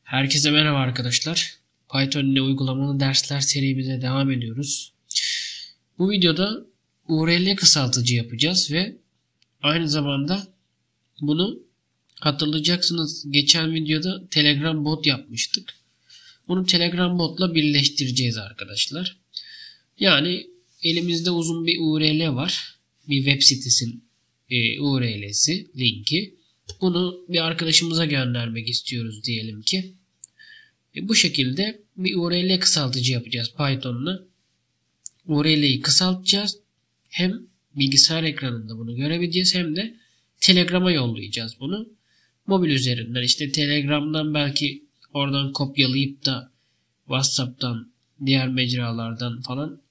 Herkese merhaba arkadaşlar. Python ile uygulamalı dersler serimize devam ediyoruz. Bu videoda URL kısaltıcı yapacağız ve aynı zamanda bunu hatırlayacaksınız. Geçen videoda Telegram bot yapmıştık. Bunu Telegram botla birleştireceğiz arkadaşlar. Yani elimizde uzun bir URL var. Bir web sitesinin URL'si, linki. Bunu bir arkadaşımıza göndermek istiyoruz diyelim ki. Bu şekilde bir URL kısaltıcı yapacağız Python'la. URL'yi kısaltacağız. Hem bilgisayar ekranında bunu görebileceğiz hem de Telegram'a yollayacağız bunu. Mobil üzerinden işte Telegram'dan belki oradan kopyalayıp da WhatsApp'tan, diğer mecralardan falan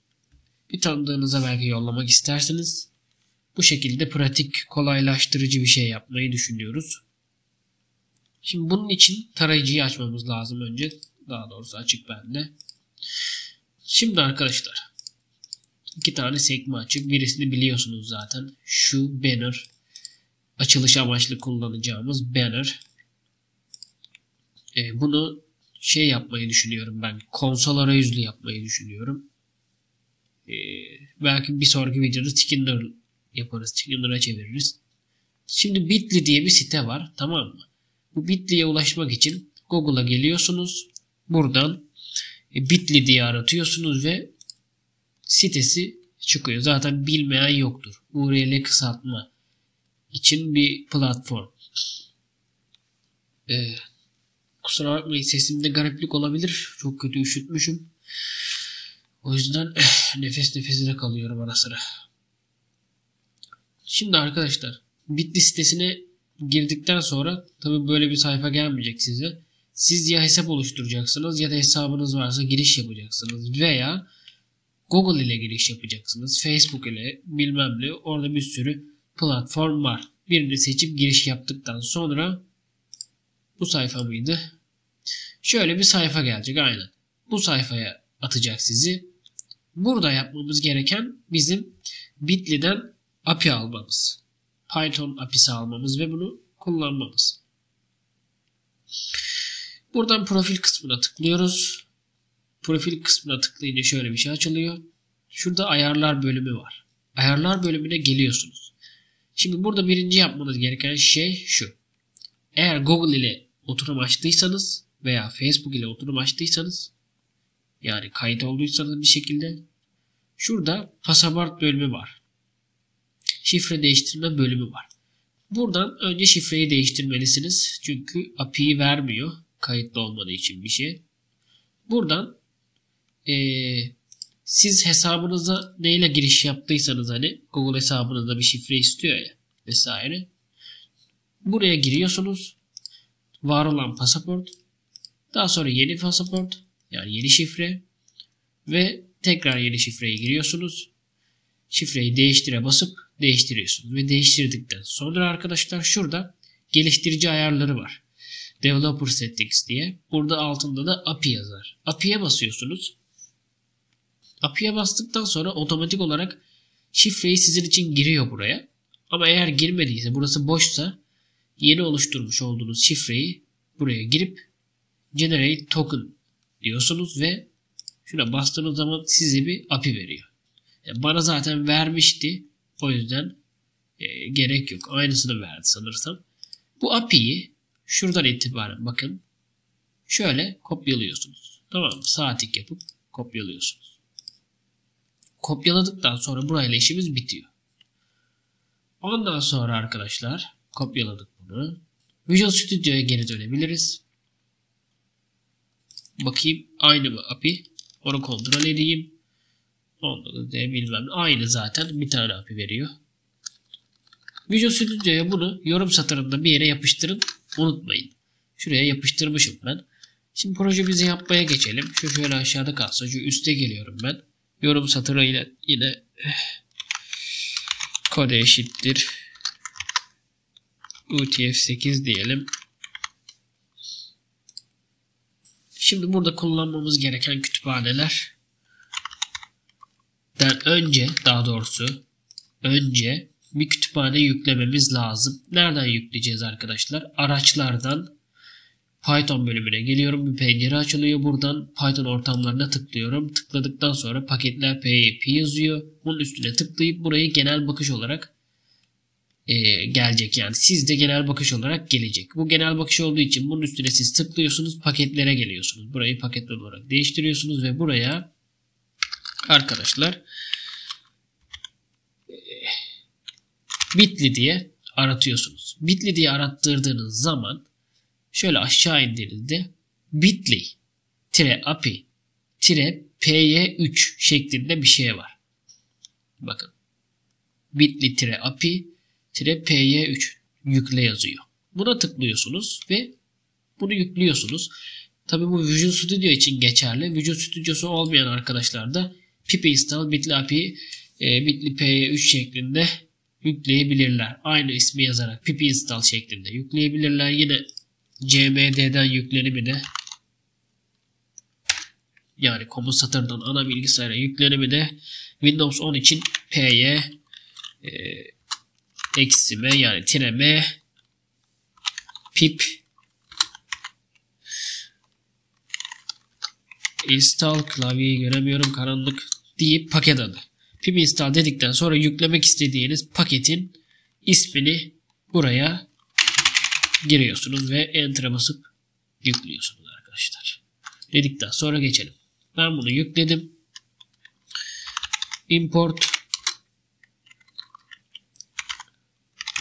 bir tanıdığınıza belki yollamak istersiniz. Bu şekilde pratik, kolaylaştırıcı bir şey yapmayı düşünüyoruz. Şimdi bunun için tarayıcıyı açmamız lazım önce. Daha doğrusu açık bende. Şimdi arkadaşlar 2 tane sekme açık. Birisini biliyorsunuz zaten. Şu banner. Açılış amaçlı kullanacağımız banner. Bunu yapmayı düşünüyorum ben. Konsol arayüzlü yapmayı düşünüyorum. Belki bir sonraki videoda Tkinter yaparız. Tkinter'a çeviririz. Şimdi Bitly diye bir site var. Tamam mı? Bu Bitly'ye ulaşmak için Google'a geliyorsunuz. Buradan Bitly diye aratıyorsunuz ve sitesi çıkıyor. Zaten bilmeyen yoktur. URL kısaltma için bir platform. Kusura bakmayın, sesimde gariplik olabilir. Çok kötü üşütmüşüm. O yüzden nefes nefesine kalıyorum ara sıra. Şimdi arkadaşlar Bitly sitesine girdikten sonra tabii böyle bir sayfa gelmeyecek size. Siz ya hesap oluşturacaksınız ya da hesabınız varsa giriş yapacaksınız veya Google ile giriş yapacaksınız. Facebook ile bilmem ne, orada bir sürü platform var. Birini seçip giriş yaptıktan sonra bu sayfa mıydı? Şöyle bir sayfa gelecek aynen. Bu sayfaya atacak sizi. Burada yapmamız gereken bizim Bitly'den API almamız. Python API'si almamız ve bunu kullanmamız. Buradan profil kısmına tıklıyoruz. Profil kısmına tıklayınca şöyle bir şey açılıyor. Şurada ayarlar bölümü var. Ayarlar bölümüne geliyorsunuz. Şimdi burada birinci yapmanız gereken şey şu. Eğer Google ile oturum açtıysanız veya Facebook ile oturum açtıysanız, yani kayıt olduysanız bir şekilde, şurada pasaport bölümü var. Şifre değiştirme bölümü var. Buradan önce şifreyi değiştirmelisiniz. Çünkü API'yi vermiyor. Kayıtlı olmadığı için bir şey. Buradan siz hesabınıza neyle giriş yaptıysanız, hani Google hesabınızda bir şifre istiyor ya vesaire. Buraya giriyorsunuz. Var olan pasaport. Daha sonra yeni pasaport. Yani yeni şifre. Ve tekrar yeni şifreyi giriyorsunuz. Şifreyi değiştire basıp değiştiriyorsunuz. Ve değiştirdikten sonra arkadaşlar şurada geliştirici ayarları var. Developer Settings diye. Burada altında da API yazar. API'ye basıyorsunuz. API'ye bastıktan sonra otomatik olarak şifreyi sizin için giriyor buraya. Ama eğer girmediyse, burası boşsa, yeni oluşturmuş olduğunuz şifreyi buraya girip Generate Token diyorsunuz ve şuna bastığınız zaman size bir API veriyor. Yani bana zaten vermişti. O yüzden gerek yok. Aynısını verdi sanırsam. Bu API'yi şuradan itibaren bakın şöyle kopyalıyorsunuz. Tamam mı? Sağ tık yapıp kopyalıyorsunuz. Kopyaladıktan sonra burayla işimiz bitiyor. Ondan sonra arkadaşlar kopyaladık bunu. Visual Studio'ya geri dönebiliriz. Bakayım aynı mı API? Onu kontrol edeyim. Onda da bilmem. Aynı zaten. Bir tane API veriyor. Visual Studio'ya bunu yorum satırında bir yere yapıştırın. Unutmayın. Şuraya yapıştırmışım ben. Şimdi projemizi yapmaya geçelim. Şu şöyle aşağıda kalsın. Şu üste geliyorum ben. Yorum satırıyla yine kode eşittir UTF-8 diyelim. Şimdi burada kullanmamız gereken kütüphaneler önce bir kütüphane yüklememiz lazım. Nereden yükleyeceğiz arkadaşlar? Araçlardan Python bölümüne geliyorum. Bir pencere açılıyor. Buradan Python ortamlarına tıklıyorum. Tıkladıktan sonra paketler PYP yazıyor. Bunun üstüne tıklayıp burayı genel bakış olarak gelecek. Yani sizde genel bakış olarak gelecek. Bu genel bakış olduğu için bunun üstüne siz tıklıyorsunuz. Paketlere geliyorsunuz. Burayı paketler olarak değiştiriyorsunuz ve buraya arkadaşlar Bitly diye aratıyorsunuz. Bitly diye arattırdığınız zaman şöyle aşağı indirildi. Bitly-API-PY3 şeklinde bir şey var. Bakın. Bitly-API-PY3 yükle yazıyor. Buna tıklıyorsunuz ve bunu yüklüyorsunuz. Tabii bu Visual Studio için geçerli. Visual Studio'su olmayan arkadaşlar da pip install bitly-API bitly-PY3 şeklinde yükleyebilirler. Aynı ismi yazarak pip install şeklinde yükleyebilirler. Yine CMD'den yüklenimi de yani komut satırdan ana bilgisayara yüklenimi de Windows 10 için py -m yani -m pip install, klavyeyi göremiyorum karanlık, deyip paket adı. Pip install dedikten sonra yüklemek istediğiniz paketin ismini buraya giriyorsunuz ve enter'a basıp yüklüyorsunuz arkadaşlar. Dedikten sonra geçelim. Ben bunu yükledim. Import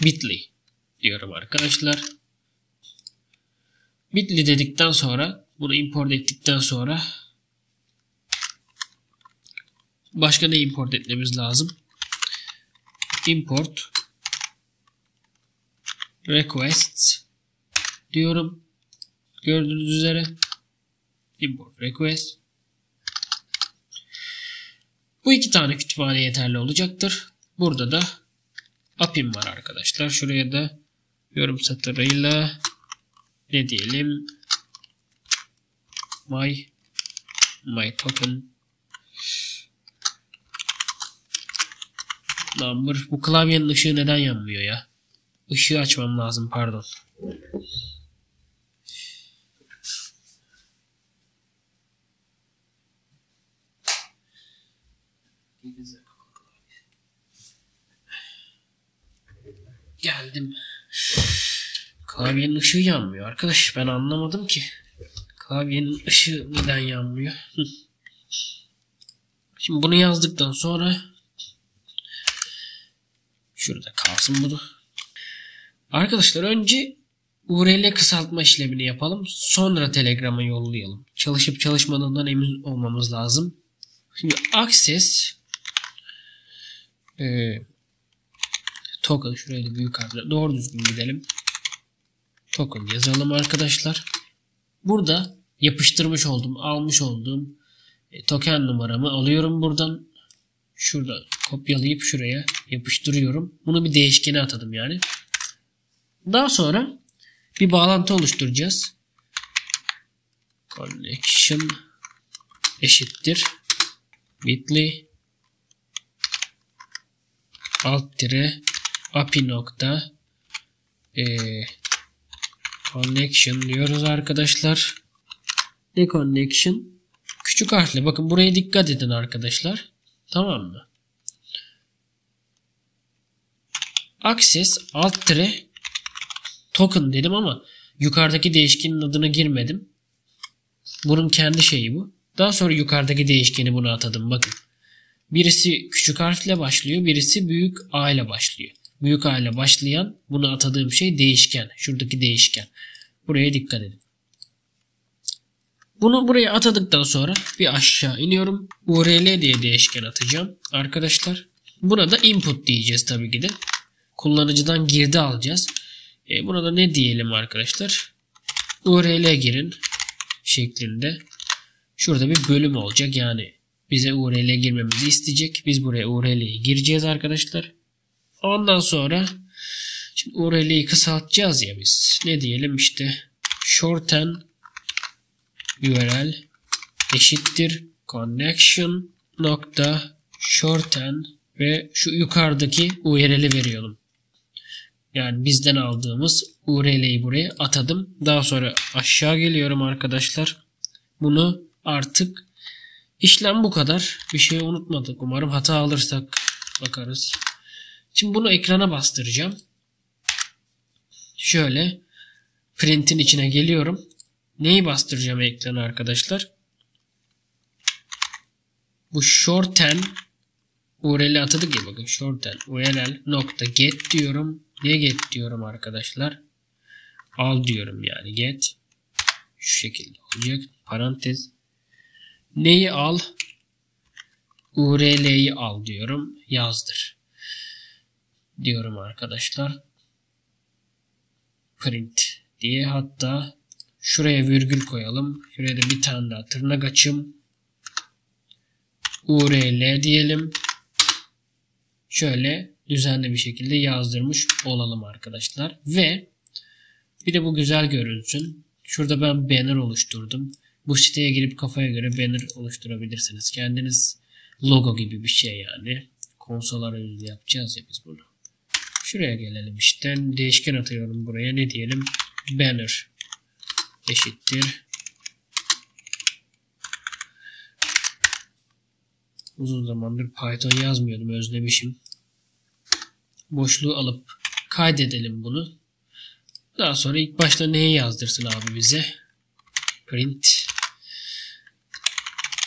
Bitly diyorum arkadaşlar. Bitly dedikten sonra bunu import ettikten sonra başka ne import etmemiz lazım? Import requests diyorum. Gördüğünüz üzere import request. Bu iki tane kütüphane yeterli olacaktır. Burada da API'm var arkadaşlar. Şuraya da yorum satırıyla ne diyelim? My token number. Bu klavyenin ışığı neden yanmıyor ya? Işığı açmam lazım, pardon. Geldim. Klavyenin ışığı yanmıyor arkadaş. Ben anlamadım ki. Klavyenin ışığı neden yanmıyor? Şimdi bunu yazdıktan sonra şurada kalsın bunu. Arkadaşlar önce URL kısaltma işlemini yapalım. Sonra Telegram'a yollayalım. Çalışıp çalışmadığından emin olmamız lazım. Şimdi access token, şuraya da büyük harfle doğru düzgün gidelim. Token yazalım arkadaşlar. Burada yapıştırmış olduğum, almış olduğum token numaramı alıyorum buradan. Şurada kopyalayıp şuraya yapıştırıyorum. Bunu bir değişkene atadım yani. Daha sonra bir bağlantı oluşturacağız. Connection eşittir Bitly API nokta connection diyoruz arkadaşlar. Ne connection? Küçük harfle. Bakın buraya dikkat edin arkadaşlar. Tamam mı? Access token dedim ama yukarıdaki değişkenin adına girmedim. Bunun kendi şeyi bu. Daha sonra yukarıdaki değişkeni buna atadım. Bakın. Birisi küçük harfle başlıyor. Birisi büyük A ile başlıyor. Büyük A ile başlayan bunu atadığım şey değişken. Şuradaki değişken. Buraya dikkat edin. Bunu buraya atadıktan sonra bir aşağı iniyorum. URL diye değişken atacağım. Arkadaşlar. Buna da input diyeceğiz tabii ki de. Kullanıcıdan girdi alacağız. Buna da ne diyelim arkadaşlar? URL girin şeklinde. Şurada bir bölüm olacak. Yani bize URL girmemizi isteyecek. Biz buraya URL'yi gireceğiz arkadaşlar. Ondan sonra şimdi URL'yi kısaltacağız ya biz. Ne diyelim işte shorten URL eşittir connection nokta shorten ve şu yukarıdaki URL'i veriyorum. Yani bizden aldığımız URL'yi buraya atadım. Daha sonra aşağı geliyorum arkadaşlar. Bunu artık işlem bu kadar. Bir şey unutmadık. Umarım hata alırsak bakarız. Şimdi bunu ekrana bastıracağım. Şöyle print'in içine geliyorum. Neyi bastıracağım ekrana arkadaşlar? Bu shorten URL atadık ya, bakın shorten URL nokta get diyorum. Niye get diyorum arkadaşlar? Al diyorum yani get. Şu şekilde olacak. Parantez. Neyi al? URL'yi al diyorum. Yazdır. Diyorum arkadaşlar. Print diye, hatta şuraya virgül koyalım. Şuraya da bir tane daha tırnak açım. URL diyelim. Şöyle düzenli bir şekilde yazdırmış olalım arkadaşlar. Ve bir de bu güzel görünsün. Şurada ben banner oluşturdum. Bu siteye girip kafaya göre banner oluşturabilirsiniz. Kendiniz logo gibi bir şey yani. Konsola yüzde yapacağız ya biz bunu. Şuraya gelelim işte. Değişken atıyorum buraya. Ne diyelim? Banner eşittir. Uzun zamandır Python yazmıyordum. Özlemişim. Boşluğu alıp kaydedelim bunu. Daha sonra ilk başta neyi yazdırsın abi bize? Print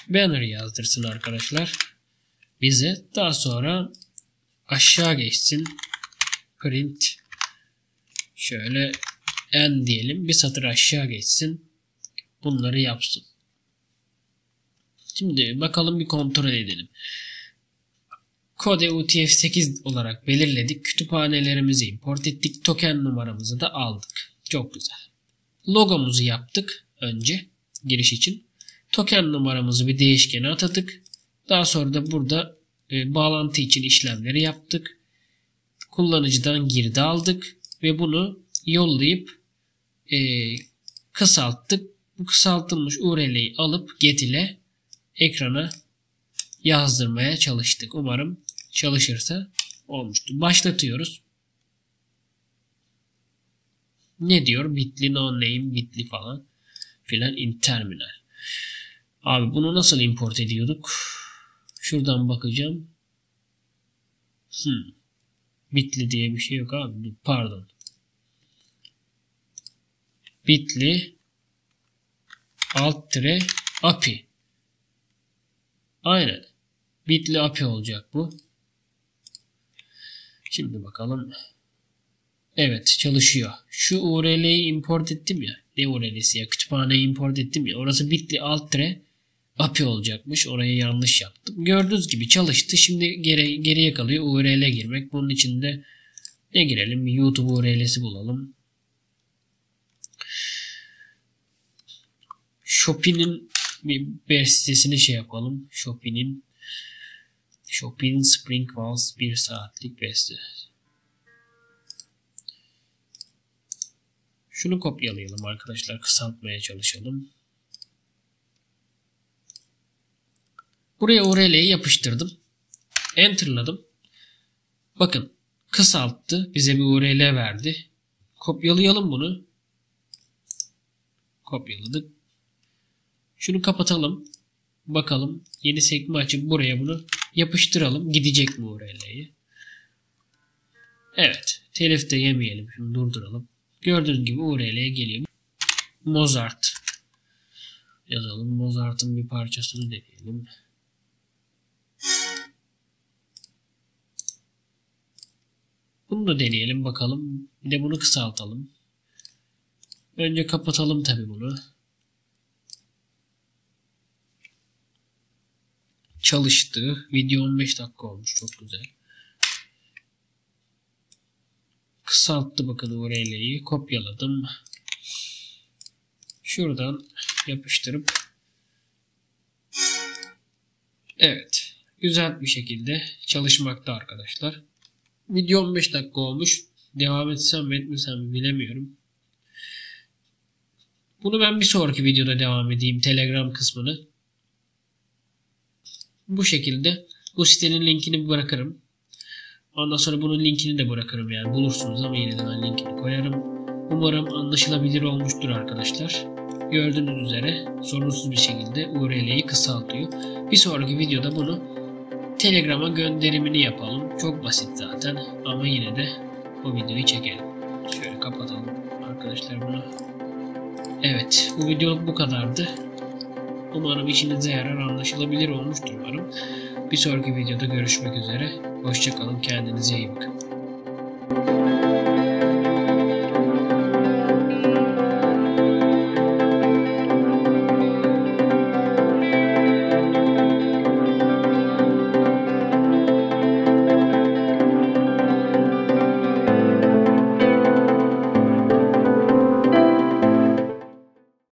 banner yazdırsın arkadaşlar bize. Daha sonra aşağı geçsin. Print şöyle n diyelim. Bir satır aşağı geçsin. Bunları yapsın. Şimdi bakalım bir kontrol edelim. Kode UTF-8 olarak belirledik. Kütüphanelerimizi import ettik. Token numaramızı da aldık. Çok güzel. Logomuzu yaptık önce giriş için. Token numaramızı bir değişkene atadık. Daha sonra da burada bağlantı için işlemleri yaptık. Kullanıcıdan girdi aldık ve bunu yollayıp kısalttık. Bu kısaltılmış URL'yi alıp get ile ekrana yazdırmaya çalıştık. Umarım çalışırsa olmuştu. Başlatıyoruz. Ne diyor? Bitly no name, bitly falan filan in terminal. Abi bunu nasıl import ediyorduk? Şuradan bakacağım. Bitly diye bir şey yok abi. Pardon. Bitly alt tire API. Aynen. Bitly API olacak bu. Şimdi bakalım. Evet, çalışıyor. Şu URL'yi import ettim ya. Ne URL'si ya? Kütüphaneyi import ettim ya. Orası bitly alt tire API olacakmış. Oraya yanlış yaptım. Gördüğünüz gibi çalıştı. Şimdi geriye kalıyor URL'e girmek. Bunun için de ne girelim? YouTube URL'si bulalım. Shopee'nin bir web sitesini şey yapalım. Shopee'nin Spring Walls 1 saatlik beste. Şunu kopyalayalım arkadaşlar. Kısaltmaya çalışalım. Buraya URL'yi yapıştırdım. Enter'ladım. Bakın kısalttı. Bize bir URL verdi. Kopyalayalım bunu. Kopyaladık. Şunu kapatalım. Bakalım. Yeni sekme açıp buraya bunu yapıştıralım. Gidecek mi URL'yi? Evet. Telif de yemeyelim. Şunu durduralım. Gördüğünüz gibi URL'ye geliyor. Mozart yazalım. Mozart'ın bir parçasını deneyelim. Bunu da deneyelim bakalım. Bir de bunu kısaltalım. Önce kapatalım tabii bunu. Çalıştı. Video 15 dakika olmuş. Çok güzel. Kısalttı bakın URL'yi. Kopyaladım. Şuradan yapıştırıp evet. Güzel bir şekilde çalışmakta arkadaşlar. Video 15 dakika olmuş. Devam etsem mi etmesem mi bilemiyorum. Bunu ben bir sonraki videoda devam edeyim. Telegram kısmını. Bu şekilde bu sitenin linkini bırakırım. Ondan sonra bunun linkini de bırakırım, yani bulursunuz ama yine de ben linkini koyarım. Umarım anlaşılabilir olmuştur arkadaşlar. Gördüğünüz üzere sorunsuz bir şekilde URL'yi kısaltıyor. Bir sonraki videoda bunu Telegram'a gönderimini yapalım. Çok basit zaten ama yine de o videoyu çekelim. Şöyle kapatalım arkadaşlar bunu. Evet, bu video bu kadardı. Umarım işinize yarar, anlaşılabilir olmuştur umarım. Bir sonraki videoda görüşmek üzere. Hoşça kalın, kendinize iyi bakın.